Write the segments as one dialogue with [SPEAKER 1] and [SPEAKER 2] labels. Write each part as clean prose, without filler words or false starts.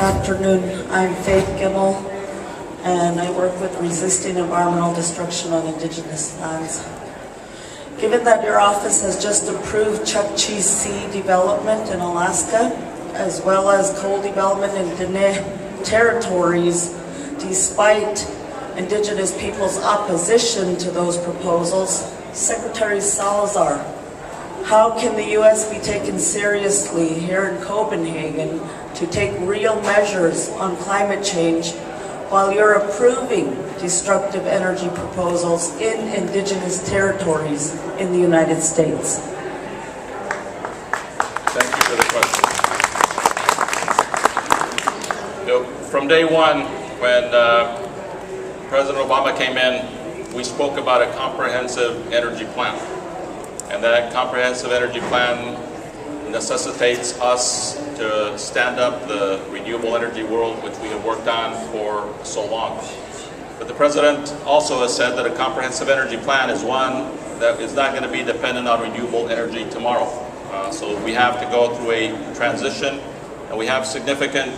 [SPEAKER 1] afternoon. I'm Faith Gemmell, and I work with resisting environmental destruction on Indigenous lands. Given that your office has just approved Chuckchi Sea development in Alaska, as well as coal development in Diné territories, despite Indigenous people's opposition to those proposals, Secretary Salazar, how can the U.S. be taken seriously here in Copenhagen to take real measures on climate change while you're approving destructive energy proposals in Indigenous territories in the United States?
[SPEAKER 2] Thank you for the question. From day one, when President Obama came in, we spoke about a comprehensive energy plan. And that comprehensive energy plan necessitates us to stand up the renewable energy world, which we have worked on for so long. But the President also has said that a comprehensive energy plan is one that is not going to be dependent on renewable energy tomorrow. So we have to go through a transition, and we have significant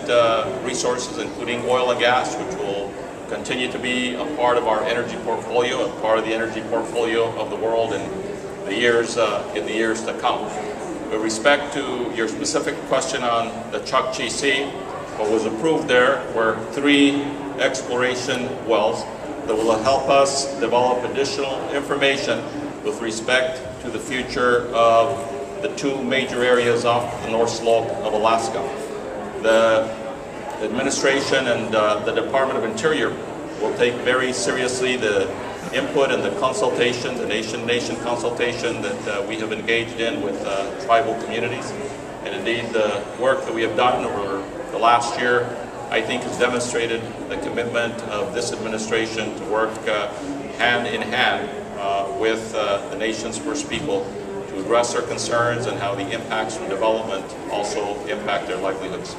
[SPEAKER 2] resources, including oil and gas, which will continue to be a part of our energy portfolio, a part of the energy portfolio of the world in the years to come. With respect to your specific question on the Chuckchi Sea, what was approved there were 3 exploration wells that will help us develop additional information with respect to the future of the 2 major areas off the North Slope of Alaska. The administration and the Department of Interior will take very seriously the input and the consultation, the nation consultation that we have engaged in with tribal communities. And indeed, the work that we have done over the last year, I think, has demonstrated the commitment of this administration to work hand in hand with the nation's First People to address their concerns and how the impacts from development also impact their livelihoods.